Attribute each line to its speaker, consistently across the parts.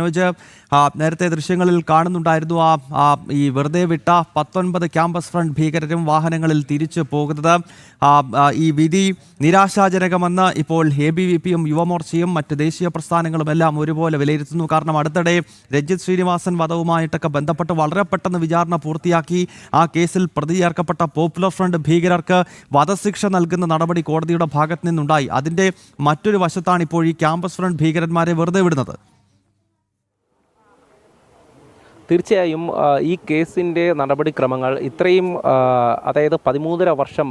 Speaker 1: മനോജ്, നേരത്തെ ദൃശ്യങ്ങളിൽ കാണുന്നുണ്ടായിരുന്നു ഈ വെറുതെ വിട്ട 19 ക്യാമ്പസ് ഫ്രണ്ട് ഭീകരരും വാഹനങ്ങളിൽ തിരിച്ചു പോകുന്നത്. ഈ വിധി നിരാശാജനകമെന്ന് ഇപ്പോൾ ABVP-യും യുവമോർച്ചയും മറ്റ് ദേശീയ പ്രസ്ഥാനങ്ങളുമെല്ലാം ഒരുപോലെ വിലയിരുത്തുന്നു. കാരണം അടുത്തിടെ രഞ്ജിത്ത് ശ്രീനിവാസൻ വധവുമായിട്ടൊക്കെ ബന്ധപ്പെട്ട് വളരെ പെട്ടെന്ന് വിചാരണ പൂർത്തിയാക്കി ആ കേസിൽ പ്രതി ചേർക്കപ്പെട്ട പോപ്പുലർ ഫ്രണ്ട് ഭീകരർക്ക് വധശിക്ഷ നൽകുന്ന നടപടി കോടതിയുടെ ഭാഗത്ത് നിന്നുണ്ടായി. അതിൻ്റെ മറ്റൊരു വശത്താണ് ഇപ്പോൾ ഈ ക്യാമ്പസ് ഫ്രണ്ട് ഭീകരന്മാരെ വെറുതെ വിടുന്നത്.
Speaker 2: തീർച്ചയായും ഈ കേസിൻ്റെ നടപടിക്രമങ്ങൾ ഇത്രയും അതായത് 13.5 വർഷം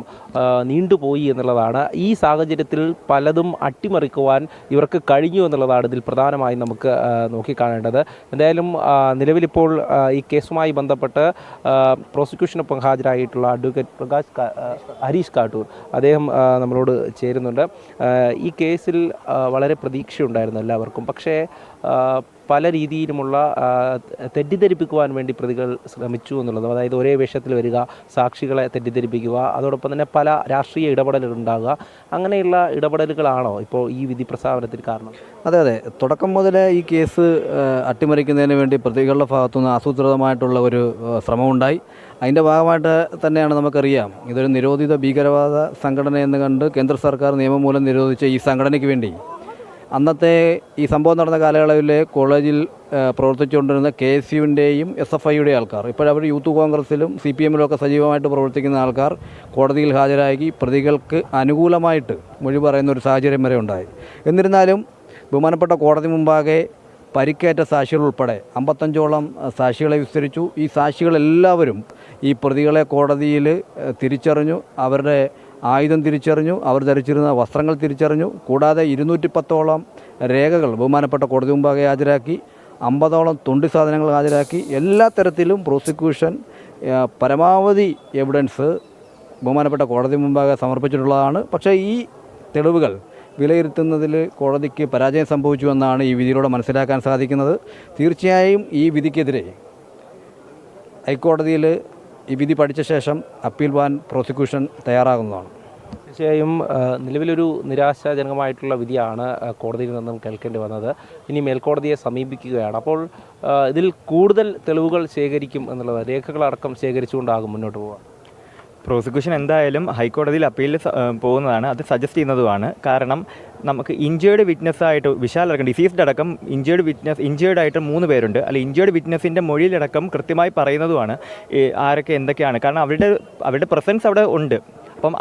Speaker 2: നീണ്ടുപോയി എന്നുള്ളതാണ്. ഈ സാഹചര്യത്തിൽ പലതും അട്ടിമറിക്കുവാൻ ഇവർക്ക് കഴിഞ്ഞു എന്നുള്ളതാണ് ഇതിൽ പ്രധാനമായും നമുക്ക് നോക്കിക്കാണേണ്ടത്. എന്തായാലും നിലവിലിപ്പോൾ ഈ കേസുമായി ബന്ധപ്പെട്ട് പ്രോസിക്യൂഷനൊപ്പം ഹാജരായിട്ടുള്ള അഡ്വക്കേറ്റ് ഹരീഷ് കാട്ടൂർ അദ്ദേഹം നമ്മളോട് ചേരുന്നുണ്ട്. ഈ കേസിൽ വളരെ പ്രതീക്ഷയുണ്ടായിരുന്നു എല്ലാവർക്കും. പക്ഷേ പല രീതിയിലുമുള്ള തെറ്റിദ്ധരിപ്പിക്കുവാൻ വേണ്ടി പ്രതികൾ ശ്രമിച്ചു എന്നുള്ളതും, അതായത് ഒരേ വേഷത്തിൽ വരിക, സാക്ഷികളെ തെറ്റിദ്ധരിപ്പിക്കുക, അതോടൊപ്പം തന്നെ പല രാഷ്ട്രീയ ഇടപെടലുകൾ ഉണ്ടാകുക, അങ്ങനെയുള്ള ഇടപെടലുകളാണോ ഇപ്പോൾ ഈ വിധി പ്രസ്താവനത്തിന് കാരണം?
Speaker 3: അതെ, തുടക്കം മുതലേ ഈ കേസ് അട്ടിമറിക്കുന്നതിന് വേണ്ടി പ്രതികളുടെ ഭാഗത്തുനിന്ന് ആസൂത്രിതമായിട്ടുള്ള ഒരു ശ്രമമുണ്ടായി. അതിൻ്റെ ഭാഗമായിട്ട് തന്നെയാണ് നമുക്കറിയാം, ഇതൊരു നിരോധിത ഭീകരവാദ സംഘടനയെന്ന് കണ്ട് കേന്ദ്ര സർക്കാർ നിയമം മൂലം നിരോധിച്ച ഈ സംഘടനയ്ക്ക് വേണ്ടി അന്നത്തെ ഈ സംഭവം നടന്ന കാലയളവിൽ കോളേജിൽ പ്രവർത്തിച്ചുകൊണ്ടിരുന്ന KSUവിൻ്റെയും SFIയുടെയും ആൾക്കാർ, ഇപ്പോഴവർ യൂത്ത് കോൺഗ്രസിലും CPM-ലും ഒക്കെ സജീവമായിട്ട് പ്രവർത്തിക്കുന്ന ആൾക്കാർ കോടതിയിൽ ഹാജരാക്കി പ്രതികൾക്ക് അനുകൂലമായിട്ട് മൊഴി പറയുന്ന ഒരു സാഹചര്യം വരെ ഉണ്ടായി. എന്നിരുന്നാലും ബഹുമാനപ്പെട്ട കോടതി മുമ്പാകെ പരിക്കേറ്റ സാക്ഷികൾ ഉൾപ്പെടെ 55ഓളം സാക്ഷികളെ വിസ്തരിച്ചു. ഈ സാക്ഷികളെല്ലാവരും ഈ പ്രതികളെ കോടതിയിൽ തിരിച്ചറിഞ്ഞു, അവരുടെ ആയുധം തിരിച്ചറിഞ്ഞു, അവർ ധരിച്ചിരുന്ന വസ്ത്രങ്ങൾ തിരിച്ചറിഞ്ഞു. കൂടാതെ 210ഓളം രേഖകൾ ബഹുമാനപ്പെട്ട കോടതി മുമ്പാകെ ഹാജരാക്കി, 50ഓളം തൊണ്ടി സാധനങ്ങൾ ഹാജരാക്കി. എല്ലാ തരത്തിലും പ്രോസിക്യൂഷൻ പരമാവധി എവിഡൻസ് ബഹുമാനപ്പെട്ട കോടതി മുമ്പാകെ സമർപ്പിച്ചിട്ടുള്ളതാണ്. പക്ഷേ ഈ തെളിവുകൾ വിലയിരുത്തുന്നതിൽ കോടതിക്ക് പരാജയം സംഭവിച്ചുവെന്നാണ് ഈ വിധിയിലൂടെ മനസ്സിലാക്കാൻ സാധിക്കുന്നത്. തീർച്ചയായും ഈ വിധിക്കെതിരെ ഹൈക്കോടതിയിൽ ഈ വിധി പഠിച്ച ശേഷം അപ്പീൽ പോകാൻ പ്രോസിക്യൂഷൻ തയ്യാറാകുന്നതാണ്.
Speaker 2: തീർച്ചയായും നിലവിലൊരു നിരാശാജനകമായിട്ടുള്ള വിധിയാണ് കോടതിയിൽ നിന്നും കേൾക്കേണ്ടി വന്നത്. ഇനി മേൽക്കോടതിയെ സമീപിക്കുകയാണ്. അപ്പോൾ ഇതിൽ കൂടുതൽ തെളിവുകൾ ശേഖരിക്കും എന്നുള്ളത്, രേഖകളടക്കം ശേഖരിച്ചുകൊണ്ടാകും മുന്നോട്ട് പോവുക.
Speaker 4: പ്രോസിക്യൂഷൻ എന്തായാലും ഹൈക്കോടതിയിൽ അപ്പീലിൽ പോകുന്നതാണ്, അത് സജസ്റ്റ് ചെയ്യുന്നതുമാണ്. കാരണം നമുക്ക് ഇഞ്ചേർഡ് വിറ്റ്നസ്സായിട്ട് വിശാൽ അടക്കം ഡിസീസ്ഡ് അടക്കം ഇഞ്ചേർഡ് ആയിട്ട് 3 പേരുണ്ട്. അല്ല, ഇഞ്ചേർഡ് വിറ്റ്നസിൻ്റെ മൊഴിയിലടക്കം കൃത്യമായി പറയുന്നതുമാണ് ആരൊക്കെ എന്തൊക്കെയാണ്. കാരണം അവരുടെ പ്രസൻസ് അവിടെ ഉണ്ട്. അപ്പം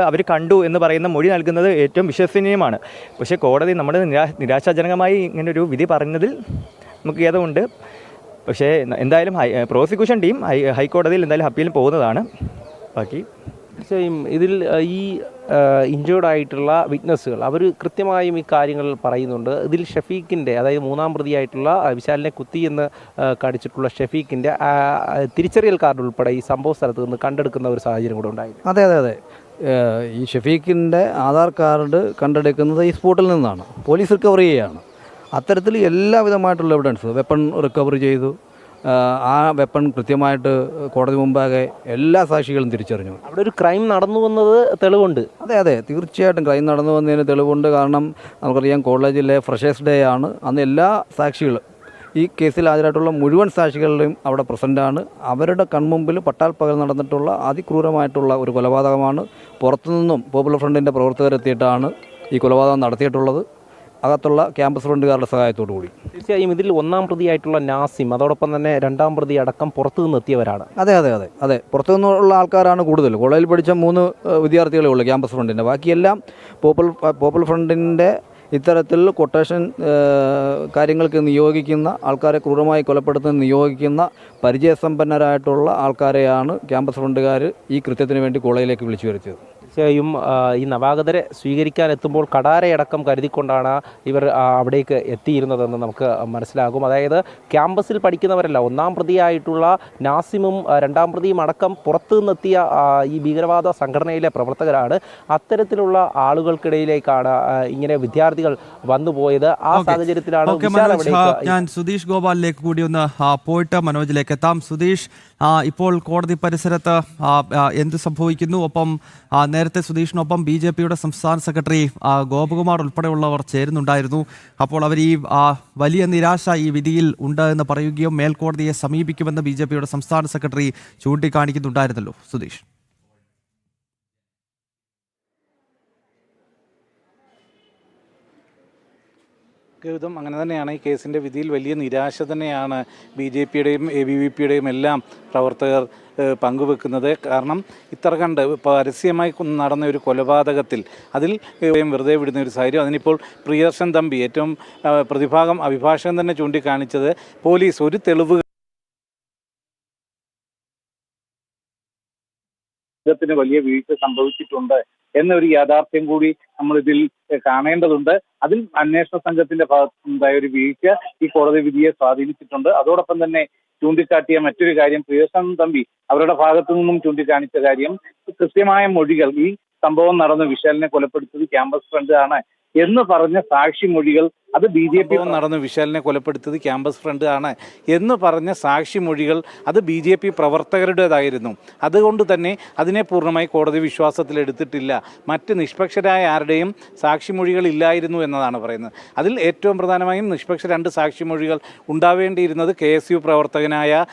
Speaker 4: അവർ കണ്ടു എന്ന് പറയുന്ന മൊഴി നൽകുന്നത് ഏറ്റവും വിശ്വസനീയമാണ്. പക്ഷേ കോടതി നമ്മുടെ നിരാശാജനകമായി ഇങ്ങനൊരു വിധി പറഞ്ഞതിൽ നമുക്ക് ഖേദമുണ്ട്. പക്ഷേ എന്തായാലും പ്രോസിക്യൂഷൻ ടീം ഹൈക്കോടതിയിൽ എന്തായാലും അപ്പീലിൽ പോകുന്നതാണ്. ബാക്കി
Speaker 2: തീർച്ചയായും ഇതിൽ ഈ ഇഞ്ചേർഡ് ആയിട്ടുള്ള വിറ്റ്നസ്സുകൾ അവർ കൃത്യമായും ഈ കാര്യങ്ങൾ പറയുന്നുണ്ട്. ഇതിൽ ഷഫീഖിൻ്റെ, അതായത് 3-ാം പ്രതിയായിട്ടുള്ള വിശാലിനെ കുത്തി എന്ന് കാണിച്ചിട്ടുള്ള ഷഫീഖിൻ്റെ തിരിച്ചറിയൽ കാർഡ് ഉൾപ്പെടെ ഈ സംഭവ സ്ഥലത്ത് നിന്ന് കണ്ടെടുക്കുന്ന ഒരു സാഹചര്യം കൂടെ ഉണ്ടായി.
Speaker 3: അതെ, ഈ ഷഫീഖിൻ്റെ ആധാർ കാർഡ് കണ്ടെടുക്കുന്നത് ഈ സ്പോട്ടിൽ നിന്നാണ്, പോലീസ് റിക്കവർ ചെയ്യുകയാണ്. അത്തരത്തിൽ എല്ലാവിധമായിട്ടുള്ള എവിഡൻസ്, വെപ്പൺ റിക്കവർ ചെയ്തു. ആ വെപ്പൺ കൃത്യമായിട്ട് കോടതി മുമ്പാകെ എല്ലാ സാക്ഷികളും തിരിച്ചറിഞ്ഞു.
Speaker 2: അവിടെ ഒരു ക്രൈം നടന്നു വന്നത് തെളിവുണ്ട്.
Speaker 3: അതെ, തീർച്ചയായിട്ടും ക്രൈം നടന്നു വന്നതിന് തെളിവുണ്ട്. കാരണം നമുക്കറിയാം, കോളേജിലെ ഫ്രഷേഴ്സ് ഡേ ആണ്. അന്ന് എല്ലാ സാക്ഷികളും, ഈ കേസിൽ ഹാജരായിട്ടുള്ള മുഴുവൻ സാക്ഷികളുടെയും അവിടെ പ്രസൻ്റാണ്. അവരുടെ കൺമുമ്പിൽ പട്ടാൽ പകൽ നടന്നിട്ടുള്ള അതിക്രൂരമായിട്ടുള്ള ഒരു കൊലപാതകമാണ്. പുറത്തുനിന്നും പോപ്പുലർ ഫ്രണ്ടിൻ്റെ പ്രവർത്തകരെത്തിയിട്ടാണ് ഈ കൊലപാതകം നടത്തിയിട്ടുള്ളത്, അകത്തുള്ള ക്യാമ്പസ് ഫ്രണ്ടുകാരുടെ സഹായത്തോടു കൂടി.
Speaker 2: തീർച്ചയായും ഇതിൽ 1-ാം പ്രതിയായിട്ടുള്ള നാസിം, അതോടൊപ്പം തന്നെ 2-ാം പ്രതി അടക്കം പുറത്തു നിന്ന് എത്തിയവരാണ്.
Speaker 3: അതെ, പുറത്തു നിന്നുള്ള ആൾക്കാരാണ് കൂടുതൽ. കോളേജിൽ പഠിച്ച 3 വിദ്യാർത്ഥികളേ ഉള്ളൂ ക്യാമ്പസ് ഫ്രണ്ടിൻ്റെ. ബാക്കിയെല്ലാം പോപ്പുലർ ഫ്രണ്ടിൻ്റെ ഇത്തരത്തിൽ കൊട്ടേഷൻ കാര്യങ്ങൾക്ക് നിയോഗിക്കുന്ന ആൾക്കാരെ, ക്രൂരമായി കൊലപ്പെടുത്താൻ നിയോഗിക്കുന്ന പരിചയസമ്പന്നരായിട്ടുള്ള ആൾക്കാരെയാണ് ക്യാമ്പസ് ഫ്രണ്ടുകാർ ഈ കൃത്യത്തിന് വേണ്ടി കോളേജിലേക്ക് വിളിച്ചു വരുത്തിയത്.
Speaker 2: തീർച്ചയായും ഈ നവാഗതരെ സ്വീകരിക്കാൻ എത്തുമ്പോൾ കടാരയടക്കം കരുതിക്കൊണ്ടാണ് ഇവർ അവിടേക്ക് എത്തിയിരുന്നതെന്ന് നമുക്ക് മനസ്സിലാകും. അതായത് ക്യാമ്പസിൽ പഠിക്കുന്നവരല്ല, 1-ാം പ്രതിയായിട്ടുള്ള നാസിമും 2-ാം പ്രതിയും അടക്കം പുറത്തു നിന്നെത്തിയ ഈ ഭീകരവാദ സംഘടനയിലെ പ്രവർത്തകരാണ്. അത്തരത്തിലുള്ള ആളുകൾക്കിടയിലേക്കാണ് ഇങ്ങനെ വിദ്യാർത്ഥികൾ വന്നുപോയത്. ആ സാഹചര്യത്തിലാണ്
Speaker 1: ഞാൻ സുധീഷ് ഗോപാലിലേക്ക് കൂടി ഒന്ന് പോയിട്ട് മനോജിലേക്ക് എത്താം. സുധീഷ്, ഇപ്പോൾ കോടതി പരിസരത്ത് എന്ത് സംഭവിക്കുന്നു? ഒപ്പം നേരത്തെ സുധീഷിനൊപ്പം BJP-യുടെ സംസ്ഥാന സെക്രട്ടറി ഗോപകുമാർ ഉൾപ്പെടെയുള്ളവർ ചേരുന്നുണ്ടായിരുന്നു. അപ്പോൾ അവർ ഈ വലിയ നിരാശ ഈ വിധിയിൽ ഉണ്ട് എന്ന് പറയുകയും മേൽക്കോടതിയെ സമീപിക്കുമെന്ന് BJP-യുടെ സംസ്ഥാന സെക്രട്ടറി ചൂണ്ടിക്കാണിക്കുന്നുണ്ടായിരുന്നല്ലോ സുധീഷ്.
Speaker 5: ഗൗതം, അങ്ങനെ തന്നെയാണ്. ഈ കേസിൻ്റെ വിധിയിൽ വലിയ നിരാശ തന്നെയാണ് BJP-യുടെയും ABVP-യുടെയും എല്ലാം പ്രവർത്തകർ പങ്കുവെക്കുന്നത്. കാരണം ഇത്ര കണ്ട് പരസ്യമായി നടന്ന ഒരു കൊലപാതകത്തിൽ അതിൽ വെറുതെ വിടുന്ന ഒരു സാഹചര്യം. അതിനിപ്പോൾ പ്രിയദർശൻ തമ്പി ഏറ്റവും പ്രതിഭാഗം അഭിഭാഷകൻ തന്നെ ചൂണ്ടിക്കാണിച്ചത് പോലീസ് ഒരു തെളിവ് വലിയ വീഴ്ച സംഭവിച്ചിട്ടുണ്ട് എന്നൊരു യാഥാർത്ഥ്യം കൂടി നമ്മൾ ഇതിൽ കാണേണ്ടതുണ്ട്. അതിൽ അന്വേഷണ സംഘത്തിന്റെ ഭാഗത്തുണ്ടായ ഒരു വീഴ്ച ഈ കോടതി വിധിയെ സ്വാധീനിച്ചിട്ടുണ്ട്. അതോടൊപ്പം തന്നെ ചൂണ്ടിക്കാട്ടിയ മറ്റൊരു കാര്യം, പ്രിയദർശൻ തമ്പി അവരുടെ ഭാഗത്തു നിന്നും ചൂണ്ടിക്കാണിച്ച കാര്യം, കൃത്യമായ മൊഴികൾ ഈ സംഭവം നടന്ന വിശാലിനെ കൊലപ്പെടുത്തിയത് ക്യാമ്പസ് ഫ്രണ്ട് ആണ് എന്ന് പറഞ്ഞ സാക്ഷിമൊഴികൾ അത് BJP നടന്നു വിശാലിനെ കൊലപ്പെടുത്തിയത് ക്യാമ്പസ് ഫ്രണ്ട് ആണ് എന്ന് പറഞ്ഞ സാക്ഷിമൊഴികൾ അത് BJP പ്രവർത്തകരുടേതായിരുന്നു. അതുകൊണ്ട് തന്നെ അതിനെ പൂർണ്ണമായി കോടതി വിശ്വാസത്തിലെടുത്തിട്ടില്ല. മറ്റ് നിഷ്പക്ഷരായ ആരുടെയും സാക്ഷിമൊഴികൾ ഇല്ലായിരുന്നു എന്നതാണ് പറയുന്നത്. അതിൽ ഏറ്റവും പ്രധാനമായും നിഷ്പക്ഷ 2 സാക്ഷിമൊഴികൾ ഉണ്ടാവേണ്ടിയിരുന്നത് KSU പ്രവർത്തകനായ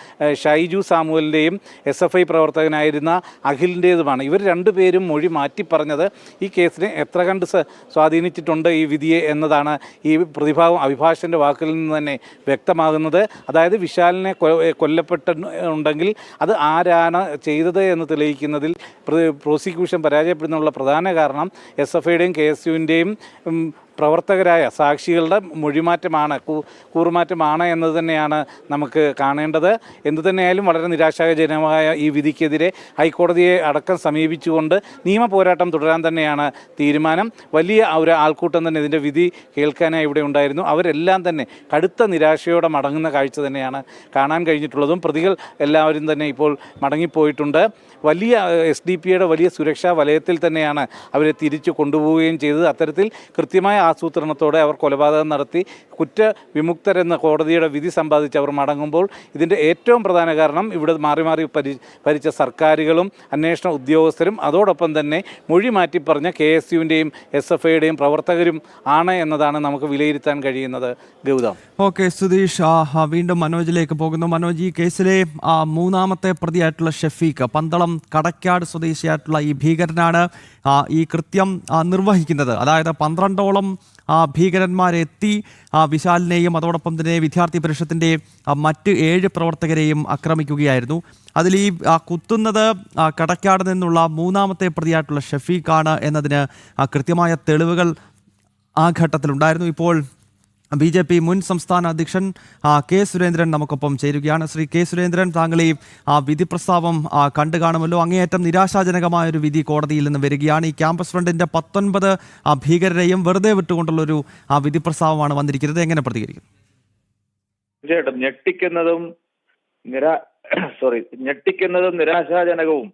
Speaker 5: ഷൈജു സാമുവലിൻ്റെയും SFI പ്രവർത്തകനായിരുന്ന അഖിലിൻ്റേതുമാണ്. ഇവർ 2 പേരും മൊഴി മാറ്റി പറഞ്ഞത് ഈ കേസിനെ എത്ര കണ്ട് സ്വാധീനിച്ചിട്ടുണ്ട് ഈ വിധിയെ എന്നതാണ് ഈ പ്രതിഭാഗം അഭിഭാഷകന്റെ വാക്കിൽ നിന്ന് തന്നെ വ്യക്തമാകുന്നത്. അതായത് വിശാലിനെ കൊല്ലപ്പെട്ടിട്ടുണ്ടെങ്കിൽ അത് ആരാണ് ചെയ്തത് എന്ന് തെളിയിക്കുന്നതിൽ പ്രോസിക്യൂഷൻ പരാജയപ്പെടുന്നുള്ള പ്രധാന കാരണം SFIയുടെയും KSUവിൻ്റെയും പ്രവർത്തകരായ സാക്ഷികളുടെ മൊഴിമാറ്റമാണ്, കൂറുമാറ്റമാണ് എന്നത് തന്നെയാണ് നമുക്ക് കാണേണ്ടത്. എന്തു തന്നെയായാലും വളരെ നിരാശാജനകമായ ഈ വിധിക്കെതിരെ ഹൈക്കോടതിയെ അടക്കം സമീപിച്ചുകൊണ്ട് നിയമ പോരാട്ടം തുടരാൻ തന്നെയാണ് തീരുമാനം. വലിയ ഒരു ആൾക്കൂട്ടം തന്നെ ഇതിൻ്റെ വിധി കേൾക്കാനായി ഇവിടെ ഉണ്ടായിരുന്നു. അവരെല്ലാം തന്നെ കടുത്ത നിരാശയോടെ മടങ്ങുന്ന കാഴ്ച തന്നെയാണ് കാണാൻ കഴിഞ്ഞിട്ടുള്ളതും. പ്രതികൾ എല്ലാവരും തന്നെ ഇപ്പോൾ മടങ്ങിപ്പോയിട്ടുണ്ട്. വലിയ SDP-യുടെ വലിയ സുരക്ഷാ വലയത്തിൽ തന്നെയാണ് അവരെ തിരിച്ചു കൊണ്ടുപോവുകയും ചെയ്തത്. അത്തരത്തിൽ കൃത്യമായ ആസൂത്രണത്തോടെ അവർ കൊലപാതകം നടത്തി കുറ്റവിമുക്തരെന്ന കോടതിയുടെ വിധി സമ്പാദിച്ച് അവർ മടങ്ങുമ്പോൾ ഇതിൻ്റെ ഏറ്റവും പ്രധാന കാരണം ഇവിടെ മാറി മാറി ഭരിച്ച സർക്കാരുകളും അന്വേഷണ ഉദ്യോഗസ്ഥരും അതോടൊപ്പം തന്നെ മൊഴി മാറ്റി പറഞ്ഞ KSUവിൻ്റെയും SFIയുടെയും പ്രവർത്തകരും ആണ് എന്നതാണ് നമുക്ക് വിലയിരുത്താൻ കഴിയുന്നത്. ഗൗതം.
Speaker 1: ഓക്കെ സുധീഷ്, വീണ്ടും മനോജിലേക്ക് പോകുന്നു. മനോജ്, ഈ കേസിലെ 3ാമത്തെ പ്രതിയായിട്ടുള്ള ഷഫീഖ്, പന്തളം കടക്കാട് സ്വദേശിയായിട്ടുള്ള ഈ ഭീകരനാണ് ഈ കൃത്യം നിർവഹിക്കുന്നത്. അതായത് 12ഓളം ഭീകരന്മാരെത്തി വിശാലിനെയും അതോടൊപ്പം തന്നെ വിദ്യാർത്ഥി പരിഷത്തിൻ്റെ മറ്റ് 7 പ്രവർത്തകരെയും ആക്രമിക്കുകയായിരുന്നു. അതിൽ ഈ കുത്തുന്നത് കടക്കാട് നിന്നുള്ള 3ാമത്തെ പ്രതിയായിട്ടുള്ള ഷഫീഖാണ് എന്നതിന് കൃത്യമായ തെളിവുകൾ ആ ഘട്ടത്തിലുണ്ടായിരുന്നു. ഇപ്പോൾ BJP മുൻ സംസ്ഥാന അധ്യക്ഷൻ K. സുരേന്ദ്രൻ നമുക്കൊപ്പം ചേരുകയാണ്. ശ്രീ K. സുരേന്ദ്രൻ, താങ്കൾ ഈ വിധി പ്രസ്താവം കണ്ടു കാണുമല്ലോ. അങ്ങേയറ്റം നിരാശാജനകമായൊരു വിധി കോടതിയിൽ നിന്ന് വരികയാണ്. ഈ ക്യാമ്പസ് ഫ്രണ്ടിൻ്റെ 19 ഭീകരരെയും വെറുതെ വിട്ടുകൊണ്ടുള്ളൊരു വിധി പ്രസ്താവമാണ് വന്നിരിക്കുന്നത്. എങ്ങനെ പ്രതികരിക്കും?
Speaker 6: തീർച്ചയായിട്ടും ഞെട്ടിക്കുന്നതും നിരാശാജനകവും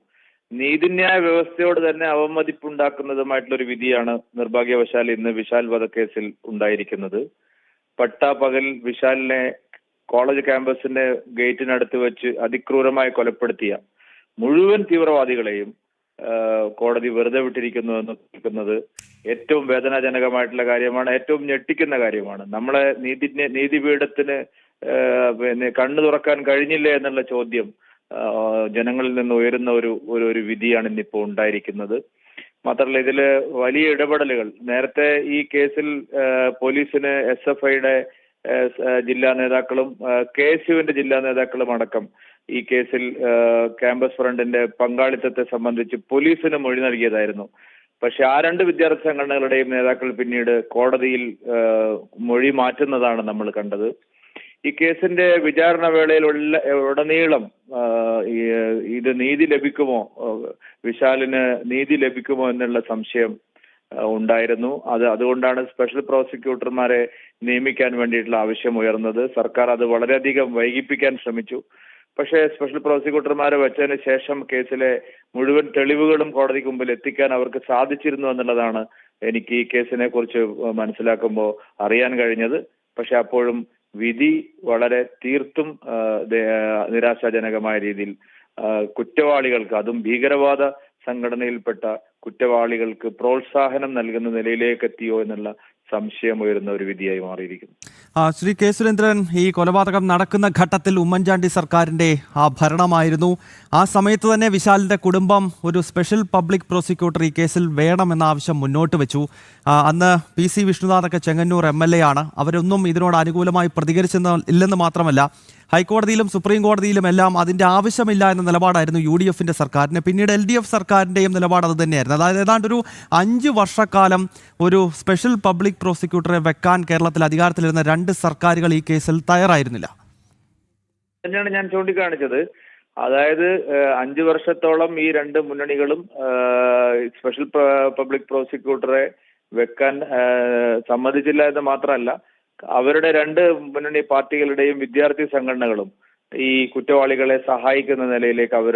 Speaker 6: നീതിന്യായ വ്യവസ്ഥയോട് തന്നെ അവമതിപ്പുണ്ടാക്കുന്നതുമായിട്ടുള്ളൊരു വിധിയാണ് നിർഭാഗ്യവശാൽ ഇന്ന് വിശാൽ വധക്കേസിൽ ഉണ്ടായിരിക്കുന്നത്. പട്ടാപകൽ വിശാലിനെ കോളേജ് ക്യാമ്പസിന്റെ ഗേറ്റിനടുത്ത് വെച്ച് അതിക്രൂരമായി കൊലപ്പെടുത്തിയ മുഴുവൻ തീവ്രവാദികളെയും കോടതി വെറുതെ വിട്ടിരിക്കുന്നു എന്ന് കേൾക്കുന്നത് ഏറ്റവും വേദനാജനകമായിട്ടുള്ള കാര്യമാണ്, ഏറ്റവും ഞെട്ടിക്കുന്ന കാര്യമാണ്. നമ്മളെ നീതിപീഠത്തിന് കണ്ണു തുറക്കാൻ കഴിഞ്ഞില്ലേ എന്നുള്ള ചോദ്യം ജനങ്ങളിൽ നിന്ന് ഉയരുന്ന ഒരു വിധിയാണ് ഇന്നിപ്പോൾ ഉണ്ടായിരിക്കുന്നത്. മാത്രമല്ല, ഇതില് വലിയ ഇടപെടലുകൾ നേരത്തെ ഈ കേസിൽ പോലീസിന് SFIയുടെ ജില്ലാ നേതാക്കളും KSUവിന്റെ ജില്ലാ നേതാക്കളും അടക്കം ഈ കേസിൽ ക്യാമ്പസ് ഫ്രണ്ടിന്റെ പങ്കാളിത്തത്തെ സംബന്ധിച്ച് പോലീസിന് മൊഴി നൽകിയതായിരുന്നു. പക്ഷെ ആ 2 വിദ്യാർത്ഥി സംഘടനകളുടെയും നേതാക്കൾ പിന്നീട് കോടതിയിൽ മൊഴി മാറ്റുന്നതാണ് നമ്മൾ കണ്ടത്. ഈ കേസിന്റെ വിചാരണ വേളയിൽ ഉടനീളം ഇത് നീതി ലഭിക്കുമോ, വിശാലിന് നീതി ലഭിക്കുമോ എന്നുള്ള സംശയം ഉണ്ടായിരുന്നു. അതുകൊണ്ടാണ് സ്പെഷ്യൽ പ്രോസിക്യൂട്ടർമാരെ നിയമിക്കാൻ വേണ്ടിയിട്ടുള്ള ആവശ്യം ഉയർന്നത്. സർക്കാർ അത് വളരെയധികം വൈകിപ്പിക്കാൻ ശ്രമിച്ചു. പക്ഷേ സ്പെഷ്യൽ പ്രോസിക്യൂട്ടർമാരെ വെച്ചതിന് ശേഷം കേസിലെ മുഴുവൻ തെളിവുകളും കോടതിക്ക് മുമ്പിൽ എത്തിക്കാൻ അവർക്ക് സാധിച്ചിരുന്നു എന്നുള്ളതാണ് എനിക്ക് ഈ കേസിനെ കുറിച്ച് മനസ്സിലാക്കുമ്പോൾ അറിയാൻ കഴിഞ്ഞത്. പക്ഷെ അപ്പോഴും വിധി വളരെ തീർത്തും നിരാശാജനകമായ രീതിയിൽ കുറ്റവാളികൾക്ക്, അതും ഭീകരവാദ സംഘടനയിൽപ്പെട്ട കുറ്റവാളികൾക്ക് പ്രോത്സാഹനം നൽകുന്ന നിലയിലേക്ക് എത്തിയോ എന്നുള്ള സംശയം ഉയരുന്ന ഒരു വിധിയായി മാറിയിരിക്കുന്നു.
Speaker 1: ശ്രീ കെ സുരേന്ദ്രൻ, ഈ കൊലപാതകം നടക്കുന്ന ഘട്ടത്തിൽ ഉമ്മൻചാണ്ടി സർക്കാരിന്റെ ഭരണമായിരുന്നു. ആ സമയത്ത് തന്നെ വിശാലിന്റെ കുടുംബം ഒരു സ്പെഷ്യൽ പബ്ലിക് പ്രോസിക്യൂട്ടർ ഈ കേസിൽ വേണമെന്ന ആവശ്യം മുന്നോട്ട് വെച്ചു. അന്ന് PC വിഷ്ണുനാഥൊക്കെ ചെങ്ങന്നൂർ MLA ആണ്. അവരൊന്നും ഇതിനോട് അനുകൂലമായി പ്രതികരിച്ചില്ലെന്ന് മാത്രമല്ല, ഹൈക്കോടതിയിലും സുപ്രീം കോടതിയിലും എല്ലാം അതിന്റെ ആവശ്യമില്ല എന്ന നിലപാടായിരുന്നു UDFന്റെ സർക്കാരിന്. പിന്നീട് LDF സർക്കാരിന്റെയും നിലപാട് അത് തന്നെയായിരുന്നു. അതായത് ഏതാണ്ട് ഒരു 5 വർഷക്കാലം ഒരു സ്പെഷ്യൽ പബ്ലിക് പ്രോസിക്യൂട്ടറെ വെക്കാൻ കേരളത്തിൽ അധികാരത്തിലിരുന്ന 2 സർക്കാരുകൾ ഈ കേസിൽ തയ്യാറായിരുന്നില്ല.
Speaker 6: തന്നെയാണ് ഞാൻ ചൂണ്ടിക്കാണിച്ചത്. അതായത് 5 വർഷത്തോളം ഈ 2 മുന്നണികളും സ്പെഷ്യൽ പബ്ലിക് പ്രോസിക്യൂട്ടറെ വെക്കാൻ സമ്മതിച്ചില്ല എന്ന് മാത്രമല്ല, അവരുടെ 2 മുന്നണി പാർട്ടികളുടെയും വിദ്യാർത്ഥി സംഘടനകളും ഈ കുറ്റവാളികളെ സഹായിക്കുന്ന നിലയിലേക്ക് അവർ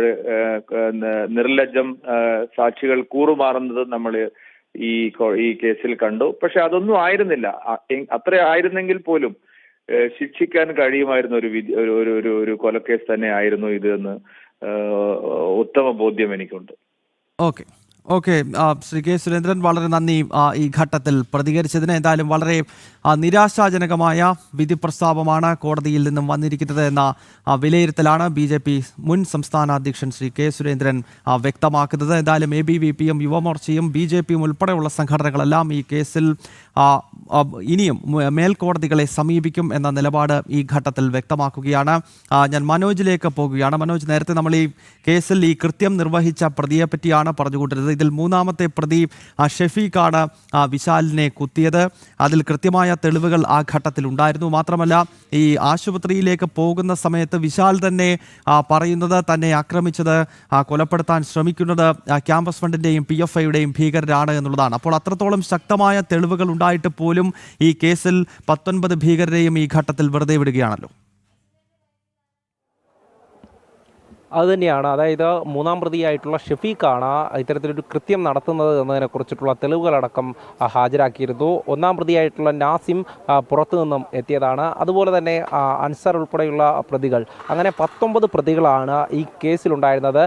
Speaker 6: നിർലജ്ജം സാക്ഷികൾ കൂറുമാറുന്നത് നമ്മൾ ഈ കേസിൽ കണ്ടു. പക്ഷെ അതൊന്നും ആയിരുന്നില്ല. അത്ര ആയിരുന്നെങ്കിൽ പോലും ശിക്ഷിക്കാൻ കഴിയുമായിരുന്ന ഒരു കൊലക്കേസ് തന്നെ ആയിരുന്നു ഇത് എന്ന് ഉത്തമ ബോധ്യം എനിക്കുണ്ട്.
Speaker 1: ഓക്കെ ശ്രീ കെ സുരേന്ദ്രൻ, വളരെ നന്ദി ഈ ഘട്ടത്തിൽ പ്രതികരിച്ചതിന്. എന്തായാലും വളരെ നിരാശാജനകമായ വിധി പ്രസ്താവമാണ് കോടതിയിൽ നിന്നും വന്നിരിക്കുന്നത് എന്ന വിലയിരുത്തലാണ് BJP മുൻ സംസ്ഥാന അധ്യക്ഷൻ ശ്രീ കെ സുരേന്ദ്രൻ വ്യക്തമാക്കുന്നത്. എന്തായാലും ABVPയും യുവമോർച്ചയും BJPയും ഉൾപ്പെടെയുള്ള സംഘടനകളെല്ലാം ഈ കേസിൽ ഇനിയും മേൽക്കോടതികളെ സമീപിക്കും എന്ന നിലപാട് ഈ ഘട്ടത്തിൽ വ്യക്തമാക്കുകയാണ്. ഞാൻ മനോജിലേക്ക് പോകുകയാണ്. മനോജ്, നേരത്തെ നമ്മൾ ഈ കേസിൽ ഈ കൃത്യം നിർവഹിച്ച പ്രതിയെ പറ്റിയാണ് പറഞ്ഞുകൊണ്ടിരുന്നത്. ഇതിൽ 3ാമത്തെ പ്രതി ഷെഫീഖാണ് വിശാലിനെ കുത്തിയത്. അതിൽ കൃത്യമായ തെളിവുകൾ ആ ഘട്ടത്തിൽ ഉണ്ടായിരുന്നു. മാത്രമല്ല, ഈ ആശുപത്രിയിലേക്ക് പോകുന്ന സമയത്ത് വിശാൽ തന്നെ പറയുന്നത് തന്നെ ആക്രമിച്ചത്, കൊലപ്പെടുത്താൻ ശ്രമിക്കുന്നത് ക്യാമ്പസ് ഫണ്ടിൻ്റെയും PFIയുടെയും ഭീകരരാണ് എന്നുള്ളതാണ്. അപ്പോൾ അത്രത്തോളം ശക്തമായ തെളിവുകൾ ഉണ്ടായിട്ട് പോലും ഈ കേസിൽ 19 ഭീകരരെയും ഈ ഘട്ടത്തിൽ വെറുതെ വിടുകയാണല്ലോ.
Speaker 2: അതുതന്നെയാണ്. അതായത് 3ാം പ്രതിയായിട്ടുള്ള ഷെഫീഖാണ് ഇത്തരത്തിലൊരു കൃത്യം നടത്തുന്നത് എന്നതിനെക്കുറിച്ചിട്ടുള്ള തെളിവുകളടക്കം ഹാജരാക്കിയിരുന്നു. 1ാം പ്രതിയായിട്ടുള്ള നാസിം പുറത്തു നിന്നും എത്തിയതാണ്. അതുപോലെ തന്നെ അൻസർ ഉൾപ്പെടെയുള്ള പ്രതികൾ, അങ്ങനെ 19 പ്രതികളാണ് ഈ കേസിലുണ്ടായിരുന്നത്.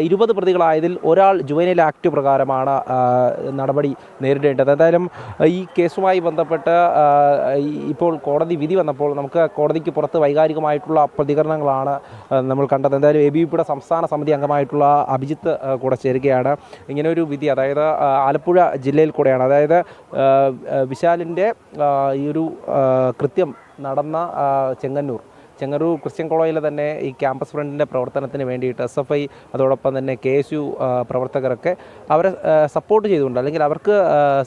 Speaker 2: 20 പ്രതികളായതിൽ ഒരാൾ ജുവനൈൽ ആക്ട് പ്രകാരമാണ് നടപടി നേരിടേണ്ടത്. എന്തായാലും ഈ കേസുമായി ബന്ധപ്പെട്ട് ഇപ്പോൾ കോടതി വിധി വന്നപ്പോൾ നമുക്ക് കോടതിക്ക് പുറത്ത് വൈകാരികമായിട്ടുള്ള പ്രതികരണങ്ങളാണ് നമ്മൾ കണ്ടത്. എന്തായാലും ABVPയുടെ സംസ്ഥാന സമിതി അംഗമായിട്ടുള്ള അഭിജിത്ത് കൂടെ ചേരുകയാണ്. ഇങ്ങനൊരു വിധി, അതായത് ആലപ്പുഴ ജില്ലയിൽ കൂടെയാണ്, അതായത് വിശാലിൻ്റെ ഈ ഒരു കൃത്യം നടന്ന ചെങ്ങന്നൂർ ക്രിസ്ത്യൻ കോളേജിലെ തന്നെ ഈ ക്യാമ്പസ് ഫ്രണ്ടിൻ്റെ പ്രവർത്തനത്തിന് വേണ്ടിയിട്ട് SFI അതോടൊപ്പം തന്നെ KSU പ്രവർത്തകരൊക്കെ അവരെ സപ്പോർട്ട് ചെയ്തുകൊണ്ട്, അല്ലെങ്കിൽ അവർക്ക്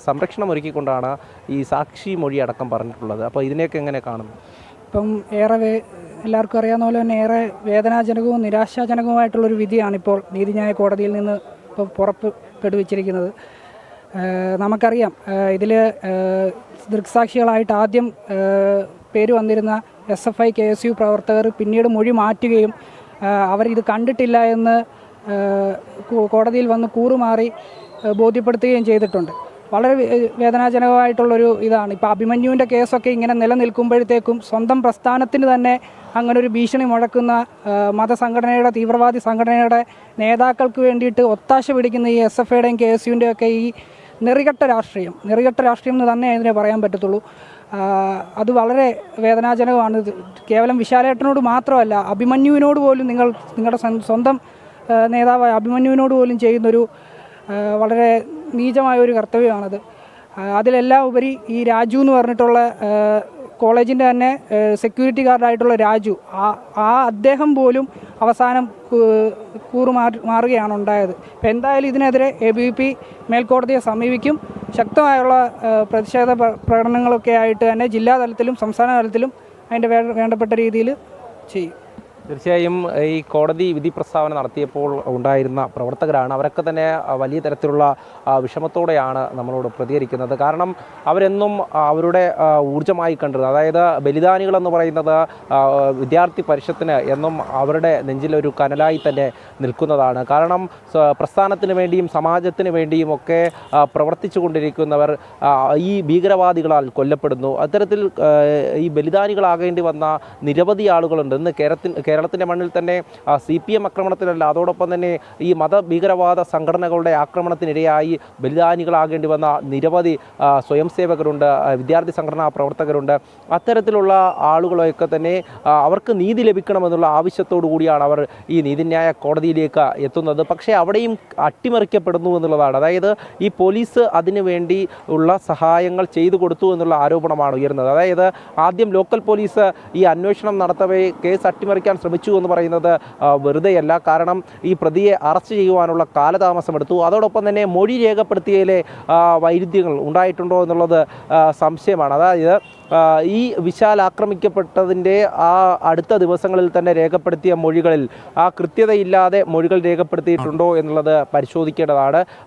Speaker 2: സംരക്ഷണം ഒരുക്കിക്കൊണ്ടാണ് ഈ സാക്ഷി മൊഴി അടക്കം പറഞ്ഞിട്ടുള്ളത്. അപ്പോൾ ഇതിനെയൊക്കെ എങ്ങനെ കാണുന്നു?
Speaker 7: ഇപ്പം എല്ലാവർക്കും അറിയാവുന്ന പോലെ തന്നെ ഏറെ വേദനാജനകവും നിരാശാജനകവുമായിട്ടുള്ളൊരു വിധിയാണിപ്പോൾ നീതിന്യായ കോടതിയിൽ നിന്ന് ഇപ്പോൾ പുറപ്പെടുവിച്ചിരിക്കുന്നത്. നമുക്കറിയാം, ഇതിൽ ദൃക്സാക്ഷികളായിട്ട് ആദ്യം പേര് വന്നിരുന്ന SFI KSU പ്രവർത്തകർ പിന്നീട് മൊഴി മാറ്റുകയും അവരിത് കണ്ടിട്ടില്ല എന്ന് കോടതിയിൽ വന്ന് കൂറുമാറി ബോധ്യപ്പെടുത്തുകയും ചെയ്തിട്ടുണ്ട്. വളരെ വേദനാജനകമായിട്ടുള്ളൊരു ഇതാണ്. ഇപ്പോൾ അഭിമന്യുവിൻ്റെ കേസൊക്കെ ഇങ്ങനെ നിലനിൽക്കുമ്പോഴത്തേക്കും സ്വന്തം പ്രസ്ഥാനത്തിന് തന്നെ അങ്ങനെ ഒരു ഭീഷണി മുഴക്കുന്ന മതസംഘടനയുടെ, തീവ്രവാദി സംഘടനയുടെ നേതാക്കൾക്ക് വേണ്ടിയിട്ട് ഒത്താശ പിടിക്കുന്ന ഈ SFIയുടെയും KSUവിൻ്റെയും ഒക്കെ ഈ നെറികെട്ട രാഷ്ട്രീയം എന്ന് തന്നെ ഇതിനെ പറയാൻ പറ്റത്തുള്ളൂ. അത് വളരെ വേദനാജനകമാണ്. കേവലം വിശാലേട്ടനോട് മാത്രമല്ല, അഭിമന്യുവിനോട് പോലും നിങ്ങളുടെ സ്വന്തം നേതാവായ അഭിമന്യുവിനോട് പോലും ചെയ്യുന്നൊരു വളരെ നീചമായൊരു കർത്തവ്യമാണത്. അതിലെല്ലാം ഉപരി ഈ രാജു എന്ന് പറഞ്ഞിട്ടുള്ള കോളേജിൻ്റെ തന്നെ സെക്യൂരിറ്റി ഗാർഡായിട്ടുള്ള രാജു, അദ്ദേഹം പോലും അവസാനം മാറുകയാണ് ഉണ്ടായത്. അപ്പോൾ എന്തായാലും ഇതിനെതിരെ ABVP മേൽക്കോടതിയെ സമീപിക്കും. ശക്തമായുള്ള പ്രതിഷേധ പ്രകടനങ്ങളൊക്കെ ആയിട്ട് തന്നെ ജില്ലാ തലത്തിലും സംസ്ഥാന തലത്തിലും അതിൻ്റെ വേണ്ടപ്പെട്ട രീതിയിൽ ചെയ്യും.
Speaker 2: തീർച്ചയായും ഈ കോടതി വിധി പ്രസ്താവന നടത്തിയപ്പോൾ ഉണ്ടായിരുന്ന പ്രവർത്തകരാണ്. അവരൊക്കെ തന്നെ വലിയ തരത്തിലുള്ള വിഷമത്തോടെയാണ് നമ്മളോട് പ്രതികരിക്കുന്നത്. കാരണം അവരെന്നും അവരുടെ ഊർജ്ജമായി കണ്ടിരുന്നത്, അതായത് ബലിദാനികളെന്ന് പറയുന്നത് വിദ്യാർത്ഥി പരിഷത്തിന് എന്നും അവരുടെ നെഞ്ചിലൊരു കനലായി തന്നെ നിൽക്കുന്നതാണ്. കാരണം പ്രസ്ഥാനത്തിന് വേണ്ടിയും സമാജത്തിന് വേണ്ടിയും ഒക്കെ പ്രവർത്തിച്ചു കൊണ്ടിരിക്കുന്നവർ ഈ ഭീകരവാദികളാൽ കൊല്ലപ്പെടുന്നു. അത്തരത്തിൽ ഈ ബലിദാനികളാകേണ്ടി വന്ന നിരവധി ആളുകളുണ്ട്. ഇന്ന് കേരളത്തിൽ കേരളത്തിൻ്റെ മണ്ണിൽ തന്നെ CPM ആക്രമണത്തിലല്ല, അതോടൊപ്പം തന്നെ ഈ മതഭീകരവാദ സംഘടനകളുടെ ആക്രമണത്തിനിരയായി ബലിദാനികളാകേണ്ടി വന്ന നിരവധി സ്വയം സേവകരുണ്ട്, വിദ്യാർത്ഥി സംഘടനാ പ്രവർത്തകരുണ്ട്. അത്തരത്തിലുള്ള ആളുകളെയൊക്കെ തന്നെ അവർക്ക് നീതി ലഭിക്കണമെന്നുള്ള ആവശ്യത്തോടു കൂടിയാണ് അവർ ഈ നീതിന്യായ കോടതിയിലേക്ക് എത്തുന്നത്. പക്ഷേ അവിടെയും അട്ടിമറിക്കപ്പെടുന്നു എന്നുള്ളതാണ്. അതായത് ഈ പോലീസ് അതിനു വേണ്ടി ഉള്ള സഹായങ്ങൾ ചെയ്തു കൊടുത്തു എന്നുള്ള ആരോപണമാണ് ഉയർന്നത്. അതായത് ആദ്യം ലോക്കൽ പോലീസ് ഈ അന്വേഷണം നടത്തവേ കേസ് അട്ടിമറിക്കാൻ ശ്രമിച്ചു എന്ന് പറയുന്നത് വെറുതെയല്ല. കാരണം ഈ പ്രതിയെ അറസ്റ്റ് ചെയ്യുവാനുള്ള കാലതാമസമെടുത്തു. അതോടൊപ്പം തന്നെ മൊഴി രേഖപ്പെടുത്തിയതിലെ വൈരുദ്ധ്യങ്ങൾ ഉണ്ടായിട്ടുണ്ടോ എന്നുള്ളത് സംശയമാണ്. അതായത് ഈ വിശാൽ ആക്രമിക്കപ്പെട്ടതിൻ്റെ ആ അടുത്ത ദിവസങ്ങളിൽ തന്നെ രേഖപ്പെടുത്തിയ മൊഴികളിൽ ആ കൃത്യതയില്ലാതെ മൊഴികൾ രേഖപ്പെടുത്തിയിട്ടുണ്ടോ എന്നുള്ളത് പരിശോധിക്കേണ്ടതാണ്.